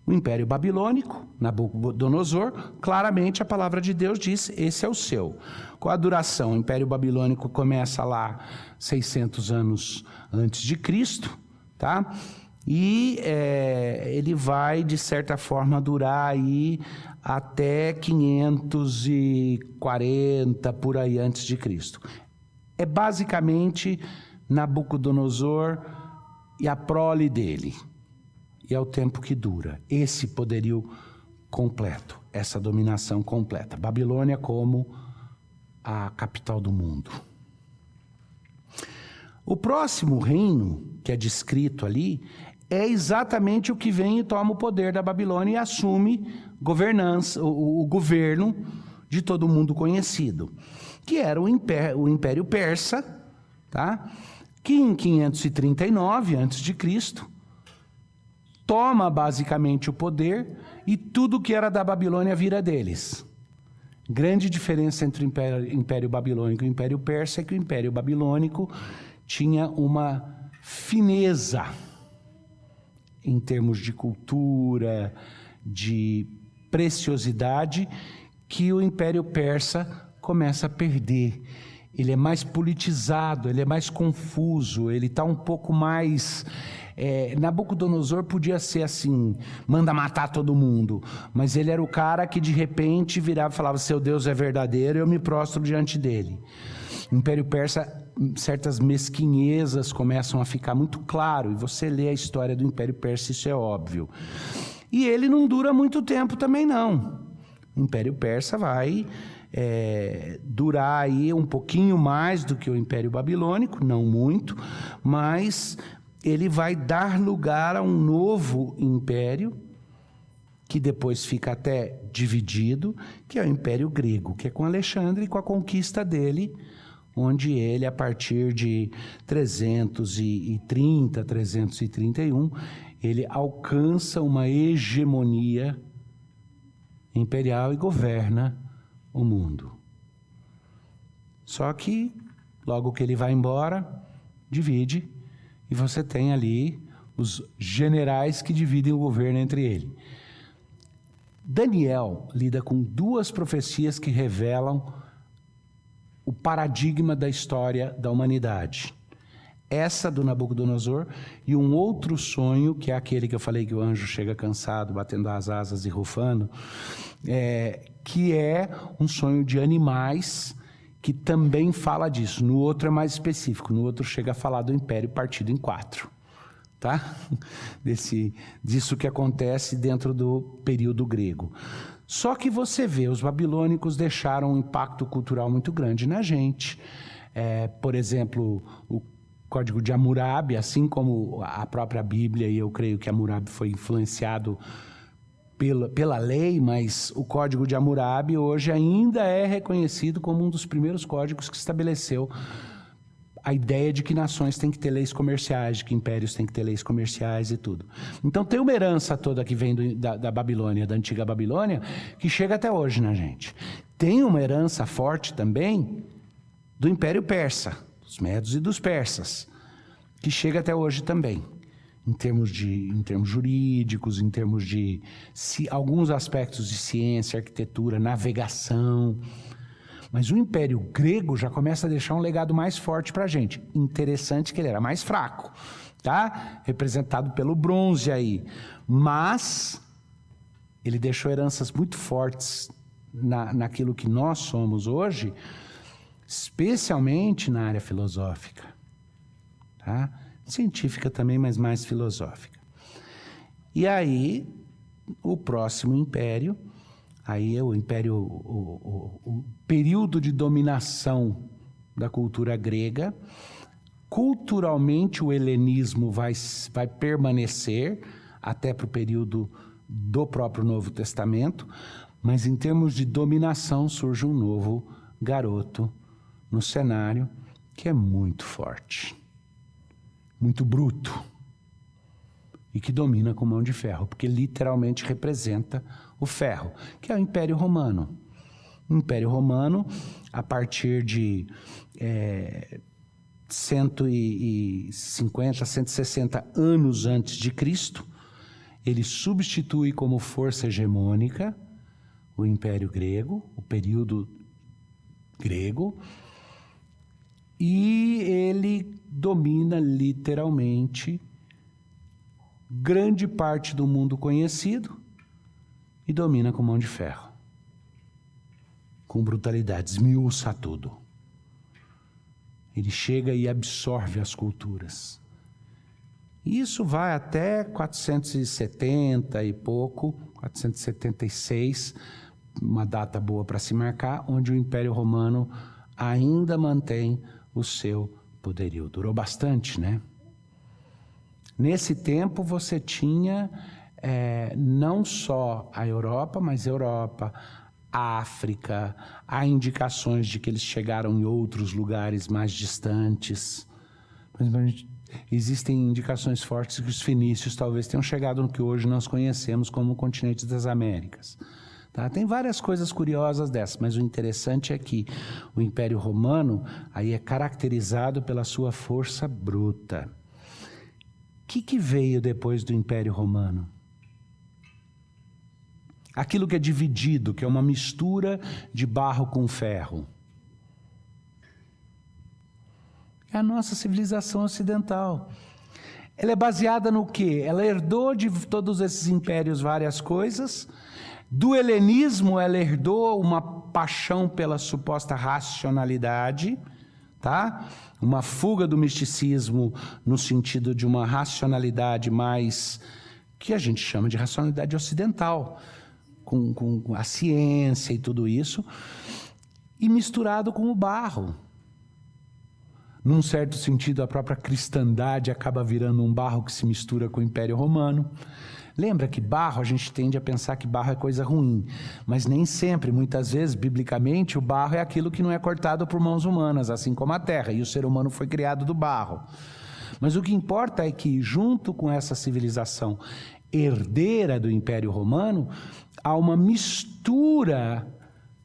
O Império Babilônico, Nabucodonosor, claramente a palavra de Deus diz, esse é o seu. Qual a duração? O Império Babilônico começa lá 600 anos antes de Cristo, tá? E ele vai, de certa forma, durar aí até 540, por aí, antes de Cristo. É basicamente Nabucodonosor e a prole dele. E é o tempo que dura. Esse poderio completo, essa dominação completa. Babilônia como a capital do mundo. O próximo reino, que é descrito ali, é exatamente o que vem e toma o poder da Babilônia e assume governança, o governo de todo mundo conhecido, que era o Império Persa, tá? Que em 539 a.C., toma basicamente o poder e tudo que era da Babilônia vira deles. Grande diferença entre o Império Babilônico e o Império Persa é que o Império Babilônico tinha uma fineza em termos de cultura, de preciosidade, que o Império Persa começa a perder. Ele é mais politizado, ele é mais confuso, ele está um pouco mais... Nabucodonosor podia ser assim, manda matar todo mundo, mas ele era o cara que de repente virava e falava, seu Deus é verdadeiro, eu me prostro diante dele. O Império Persa, certas mesquinhezas começam a ficar muito claro, e você lê a história do Império Persa, isso é óbvio. E ele não dura muito tempo também não. O Império Persa vai durar aí um pouquinho mais do que o Império Babilônico, não muito, mas ele vai dar lugar a um novo império, que depois fica até dividido, que é o Império Grego, que é com Alexandre e com a conquista dele, onde ele, a partir de 330, 331, ele alcança uma hegemonia imperial e governa o mundo. Só que, logo que ele vai embora, divide, e você tem ali os generais que dividem o governo entre ele. Daniel lida com duas profecias que revelam o paradigma da história da humanidade. Essa do Nabucodonosor e um outro sonho, que é aquele que eu falei que o anjo chega cansado, batendo as asas e rufando, que é um sonho de animais, que também fala disso. No outro é mais específico, no outro chega a falar do império partido em 4, tá? Disso que acontece dentro do período grego. Só que você vê, os babilônicos deixaram um impacto cultural muito grande na gente. Por exemplo, o Código de Hammurabi, assim como a própria Bíblia, e eu creio que Hammurabi foi influenciado pela lei, mas o Código de Hammurabi hoje ainda é reconhecido como um dos primeiros códigos que estabeleceu a ideia de que nações têm que ter leis comerciais, de que impérios têm que ter leis comerciais e tudo. Então tem uma herança toda que vem da Babilônia, da antiga Babilônia, que chega até hoje na gente. Tem uma herança forte também do Império Persa, dos Medos e dos Persas, que chega até hoje também. Em termos jurídicos, em termos de alguns aspectos de ciência, arquitetura, navegação. Mas o Império Grego já começa a deixar um legado mais forte para a gente. Interessante que ele era mais fraco, tá? Representado pelo bronze aí. Mas ele deixou heranças muito fortes naquilo que nós somos hoje, especialmente na área filosófica, tá? Científica também, mas mais filosófica. E aí, o próximo império, aí é o império, o período de dominação da cultura grega. Culturalmente, o helenismo vai permanecer até para o período do próprio Novo Testamento, mas em termos de dominação surge um novo garoto no cenário que é muito forte, muito bruto e que domina com mão de ferro, porque literalmente representa o ferro, que é o Império Romano. O Império Romano, a partir de 150, 160 anos antes de Cristo, ele substitui como força hegemônica o Império Grego, o período grego, e ele domina literalmente grande parte do mundo conhecido e domina com mão de ferro, com brutalidade, esmiuça tudo. Ele chega e absorve as culturas. Isso vai até 470 e pouco, 476, uma data boa para se marcar, onde o Império Romano ainda mantém o seu poderio. Durou bastante, né? Nesse tempo você tinha não só a Europa, mas Europa, África, há indicações de que eles chegaram em outros lugares mais distantes. Existem indicações fortes que os fenícios talvez tenham chegado no que hoje nós conhecemos como o continente das Américas. Tá? Tem várias coisas curiosas dessas, mas o interessante é que o Império Romano aí é caracterizado pela sua força bruta. O que veio depois do Império Romano? Aquilo que é dividido, que é uma mistura de barro com ferro. É a nossa civilização ocidental. Ela é baseada no quê? Ela herdou de todos esses impérios várias coisas. Do helenismo, ela herdou uma paixão pela suposta racionalidade, tá? Uma fuga do misticismo no sentido de uma racionalidade mais, que a gente chama de racionalidade ocidental, com a ciência e tudo isso, e misturado com o barro. Num certo sentido, a própria cristandade acaba virando um barro que se mistura com o Império Romano. Lembra que barro, a gente tende a pensar que barro é coisa ruim, mas nem sempre, muitas vezes, biblicamente, o barro é aquilo que não é cortado por mãos humanas, assim como a terra, e o ser humano foi criado do barro. Mas o que importa é que, junto com essa civilização herdeira do Império Romano, há uma mistura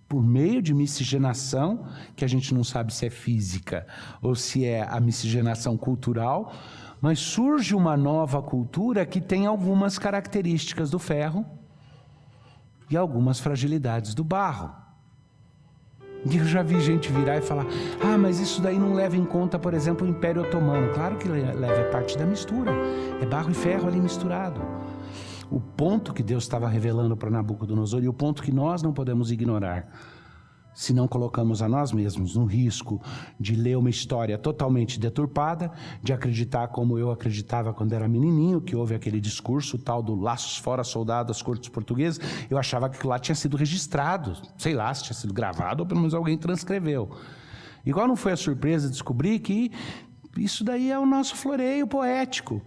por meio de miscigenação, que a gente não sabe se é física ou se é a miscigenação cultural, mas surge uma nova cultura que tem algumas características do ferro e algumas fragilidades do barro. E eu já vi gente virar e falar, mas isso daí não leva em conta, por exemplo, o Império Otomano. Claro que leva, é parte da mistura, é barro e ferro ali misturado. O ponto que Deus estava revelando para Nabucodonosor e o ponto que nós não podemos ignorar, se não colocamos a nós mesmos no risco de ler uma história totalmente deturpada, de acreditar como eu acreditava quando era menininho, que houve aquele discurso tal do laços fora soldado das cortes portuguesas, eu achava que lá tinha sido registrado, sei lá se tinha sido gravado ou pelo menos alguém transcreveu. Igual não foi a surpresa descobrir que isso daí é o nosso floreio poético.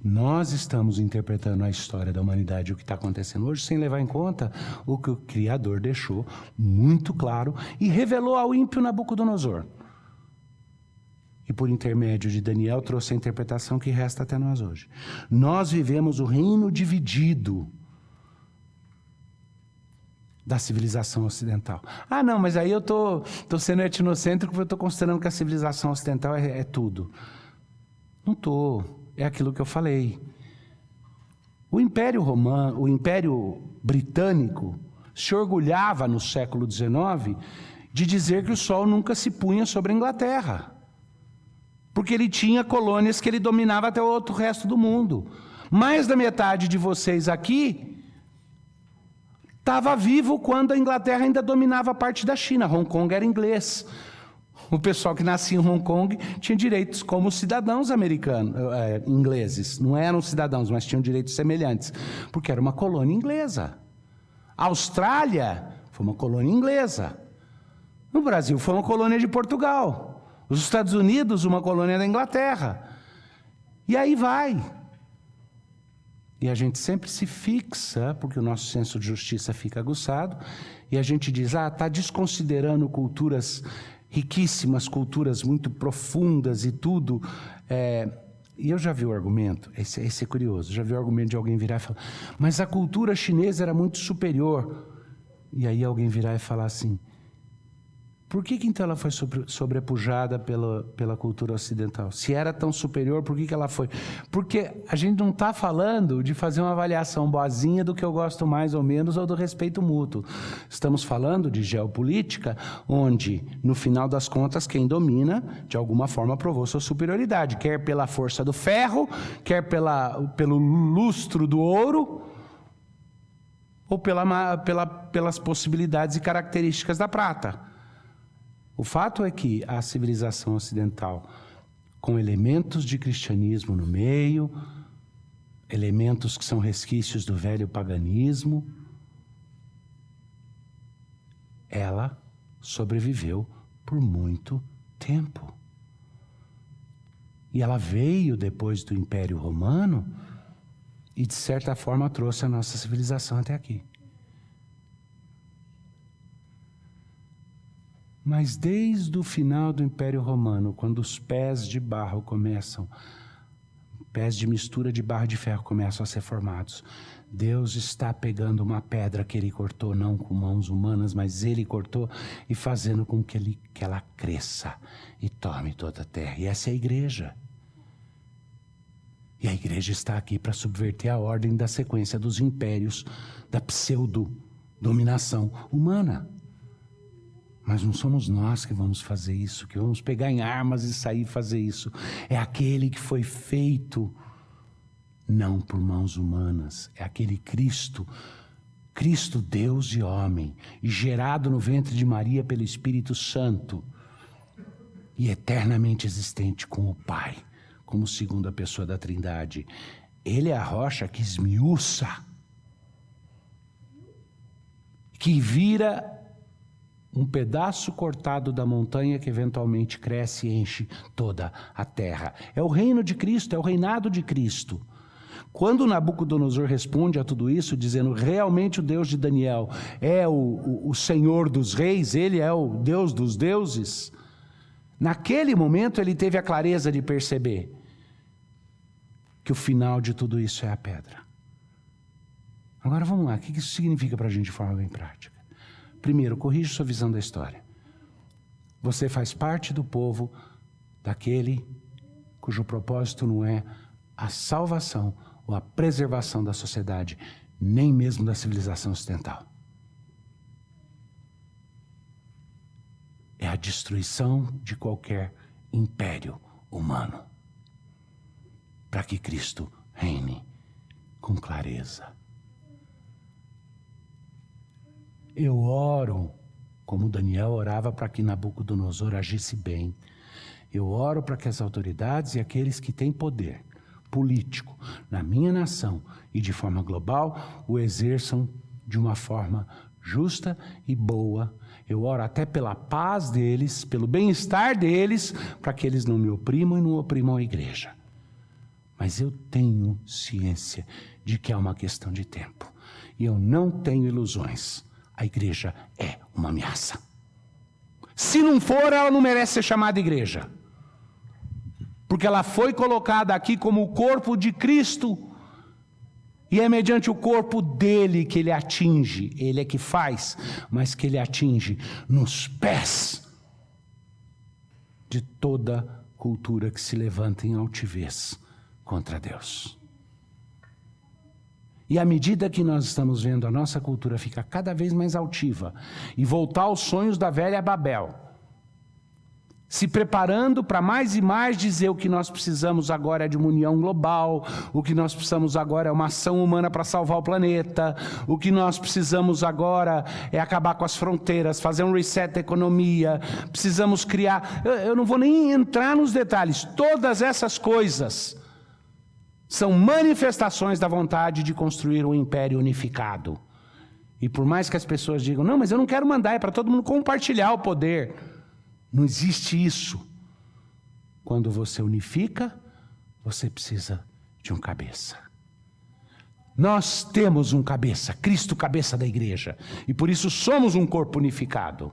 Nós estamos interpretando a história da humanidade, o que está acontecendo hoje, sem levar em conta o que o Criador deixou muito claro e revelou ao ímpio Nabucodonosor. E por intermédio de Daniel trouxe a interpretação que resta até nós hoje. Nós vivemos o reino dividido da civilização ocidental. Não, mas aí eu tô sendo etnocêntrico porque eu estou considerando que a civilização ocidental é tudo. Não estou. É aquilo que eu falei. O Império Romano, o Império Britânico se orgulhava no século XIX de dizer que o sol nunca se punha sobre a Inglaterra, porque ele tinha colônias que ele dominava até o outro resto do mundo. Mais da metade de vocês aqui estava vivo quando a Inglaterra ainda dominava a parte da China. Hong Kong era inglês. O pessoal que nascia em Hong Kong tinha direitos como cidadãos americanos, ingleses. Não eram cidadãos, mas tinham direitos semelhantes, porque era uma colônia inglesa. A Austrália foi uma colônia inglesa. O Brasil foi uma colônia de Portugal. Os Estados Unidos, uma colônia da Inglaterra. E aí vai. E a gente sempre se fixa, porque o nosso senso de justiça fica aguçado, e a gente diz, está desconsiderando culturas riquíssimas, culturas muito profundas e tudo. E eu já vi o argumento, esse é curioso, já vi o argumento de alguém virar e falar, mas a cultura chinesa era muito superior. E aí alguém virar e falar assim, por que então ela foi sobrepujada pela cultura ocidental? Se era tão superior, por que ela foi? Porque a gente não está falando de fazer uma avaliação boazinha do que eu gosto mais ou menos ou do respeito mútuo. Estamos falando de geopolítica, onde, no final das contas, quem domina, de alguma forma, provou sua superioridade, quer pela força do ferro, quer pelo lustro do ouro, ou pelas possibilidades e características da prata. O fato é que a civilização ocidental, com elementos de cristianismo no meio, elementos que são resquícios do velho paganismo, ela sobreviveu por muito tempo. E ela veio depois do Império Romano e, de certa forma, trouxe a nossa civilização até aqui. Mas desde o final do Império Romano, quando os pés de barro começam, pés de mistura de barro e de ferro começam a ser formados, Deus está pegando uma pedra que Ele cortou, não com mãos humanas, mas Ele cortou e fazendo com que ela cresça e tome toda a terra. E essa é a igreja. E a igreja está aqui para subverter a ordem da sequência dos impérios, da pseudo-dominação humana. Mas não somos nós que vamos fazer isso, que vamos pegar em armas e sair fazer isso. É aquele que foi feito não por mãos humanas. É aquele Cristo, Deus e homem, e gerado no ventre de Maria pelo Espírito Santo, e eternamente existente com o Pai, como segunda pessoa da Trindade. Ele é a rocha que esmiuça, que vira um pedaço cortado da montanha que eventualmente cresce e enche toda a terra. É o reino de Cristo, é o reinado de Cristo. Quando Nabucodonosor responde a tudo isso, dizendo realmente o Deus de Daniel é o Senhor dos reis, Ele é o Deus dos deuses, naquele momento ele teve a clareza de perceber que o final de tudo isso é a pedra. Agora vamos lá, o que isso significa para a gente de forma bem prática? Primeiro, corrija sua visão da história. Você faz parte do povo daquele cujo propósito não é a salvação ou a preservação da sociedade, nem mesmo da civilização ocidental. É a destruição de qualquer império humano, para que Cristo reine com clareza. Eu oro, como Daniel orava para que Nabucodonosor agisse bem. Eu oro para que as autoridades e aqueles que têm poder político na minha nação e de forma global o exerçam de uma forma justa e boa. Eu oro até pela paz deles, pelo bem-estar deles, para que eles não me oprimam e não oprimam a igreja. Mas eu tenho ciência de que é uma questão de tempo. E eu não tenho ilusões. A igreja é uma ameaça. Se não for, ela não merece ser chamada igreja. Porque ela foi colocada aqui como o corpo de Cristo. E é mediante o corpo dele que ele atinge. Ele é que faz, mas que ele atinge nos pés de toda cultura que se levanta em altivez contra Deus. E à medida que nós estamos vendo a nossa cultura ficar cada vez mais altiva e voltar aos sonhos da velha Babel, se preparando para mais e mais dizer o que nós precisamos agora é de uma união global, o que nós precisamos agora é uma ação humana para salvar o planeta, o que nós precisamos agora é acabar com as fronteiras, fazer um reset da economia, precisamos criar... Eu não vou nem entrar nos detalhes, todas essas coisas são manifestações da vontade de construir um império unificado. E por mais que as pessoas digam, não, mas eu não quero mandar, é para todo mundo compartilhar o poder. Não existe isso. Quando você unifica, você precisa de um cabeça. Nós temos um cabeça, Cristo cabeça da igreja. E por isso somos um corpo unificado.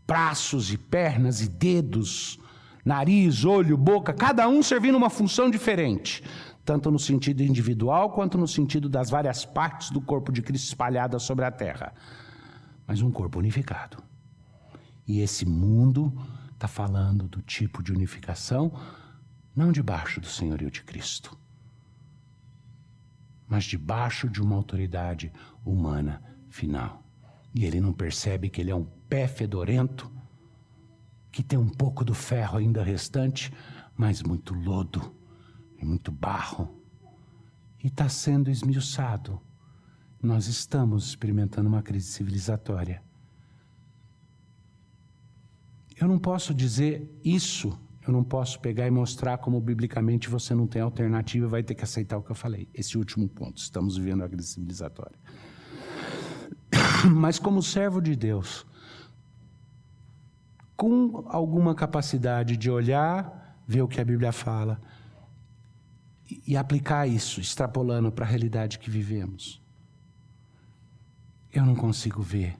Braços e pernas e dedos, nariz, olho, boca, cada um servindo uma função diferente. Tanto no sentido individual, quanto no sentido das várias partes do corpo de Cristo espalhadas sobre a terra. Mas um corpo unificado. E esse mundo está falando do tipo de unificação, não debaixo do senhorio de Cristo, mas debaixo de uma autoridade humana final. E ele não percebe que ele é um pé fedorento, que tem um pouco do ferro ainda restante, mas muito lodo e muito barro. E está sendo esmiuçado. Nós estamos experimentando uma crise civilizatória. Eu não posso dizer isso, eu não posso pegar e mostrar como biblicamente você não tem alternativa e vai ter que aceitar o que eu falei. Esse último ponto, estamos vivendo a crise civilizatória. Mas como servo de Deus, com alguma capacidade de olhar, ver o que a Bíblia fala e aplicar isso, extrapolando para a realidade que vivemos, eu não consigo ver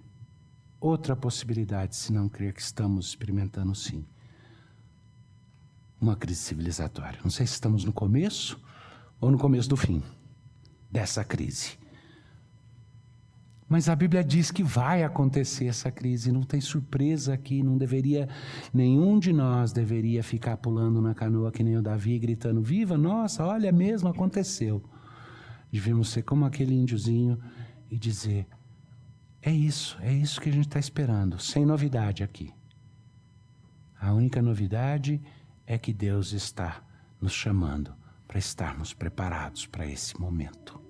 outra possibilidade, se não crer que estamos experimentando, sim, uma crise civilizatória. Não sei se estamos no começo ou no começo do fim dessa crise. Mas a Bíblia diz que vai acontecer essa crise, não tem surpresa aqui, nenhum de nós deveria ficar pulando na canoa que nem o Davi, gritando, viva, nossa, olha mesmo, aconteceu. Devíamos ser como aquele índiozinho e dizer, é isso que a gente está esperando, sem novidade aqui. A única novidade é que Deus está nos chamando para estarmos preparados para esse momento.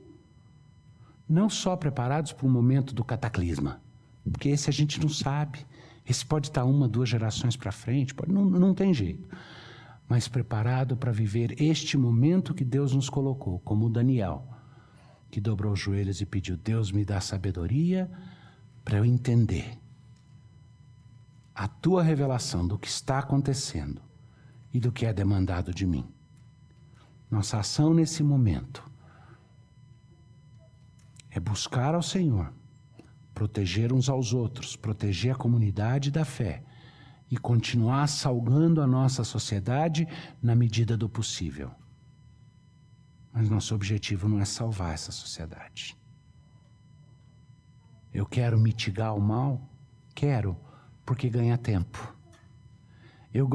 Não só preparados para o momento do cataclisma, porque esse a gente não sabe, esse pode estar 1, 2 gerações para frente, não tem jeito. Mas preparado para viver este momento que Deus nos colocou, como Daniel, que dobrou os joelhos e pediu, Deus me dá sabedoria para eu entender a tua revelação do que está acontecendo e do que é demandado de mim. Nossa ação nesse momento é buscar ao Senhor, proteger uns aos outros, proteger a comunidade da fé e continuar salgando a nossa sociedade na medida do possível. Mas nosso objetivo não é salvar essa sociedade. Eu quero mitigar o mal? Quero, porque ganha tempo. Eu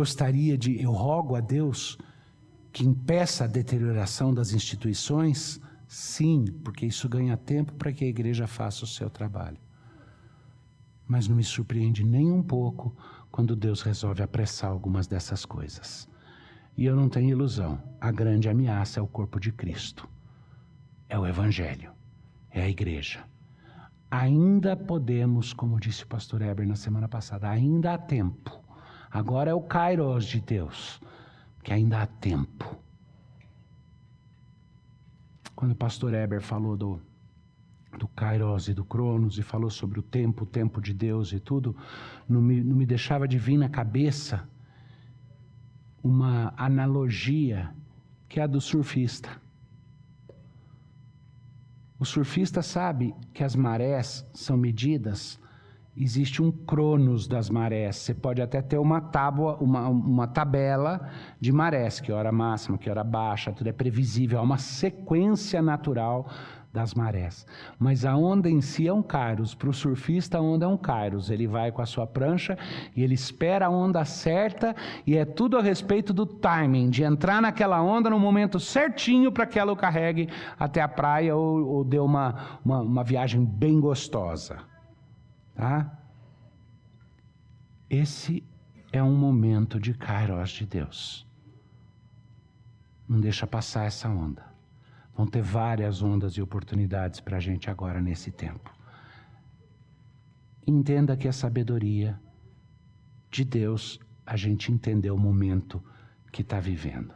rogo a Deus que impeça a deterioração das instituições? Sim, porque isso ganha tempo para que a igreja faça o seu trabalho. Mas não me surpreende nem um pouco quando Deus resolve apressar algumas dessas coisas. E eu não tenho ilusão, a grande ameaça é o corpo de Cristo. É o Evangelho, é a igreja. Ainda podemos, como disse o pastor Heber na semana passada, ainda há tempo. Agora é o Kairos de Deus, que ainda há tempo. Quando o pastor Heber falou do Kairos e do Cronos e falou sobre o tempo de Deus e tudo, não me deixava de vir na cabeça uma analogia que é a do surfista. O surfista sabe que as marés são medidas, existe um cronos das marés. Você pode até ter uma tábua, uma tabela de marés, que hora máxima, que hora baixa, tudo é previsível, há uma sequência natural das marés. Mas a onda em si é um kairos. Para o surfista, a onda é um kairos. Ele vai com a sua prancha e ele espera a onda certa e é tudo a respeito do timing, de entrar naquela onda no momento certinho para que ela o carregue até a praia ou dê uma viagem bem gostosa. Tá? Esse é um momento de Kairos de Deus. Não deixa passar essa onda. Vão ter várias ondas e oportunidades para a gente agora nesse tempo. Entenda que a sabedoria de Deus, a gente entender o momento que está vivendo.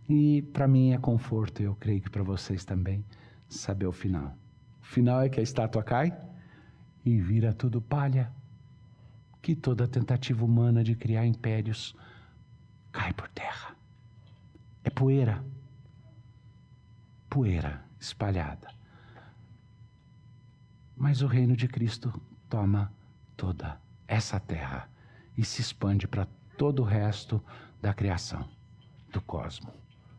E para mim é conforto, eu creio que para vocês também, saber o final. O final é que a estátua cai e vira tudo palha. Que toda tentativa humana de criar impérios cai por terra. É poeira. Poeira espalhada. Mas o reino de Cristo toma toda essa terra e se expande para todo o resto da criação, do cosmos,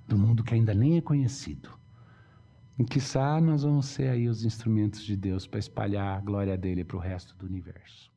do mundo que ainda nem é conhecido. E quiçá nós vamos ser aí os instrumentos de Deus para espalhar a glória dele para o resto do universo.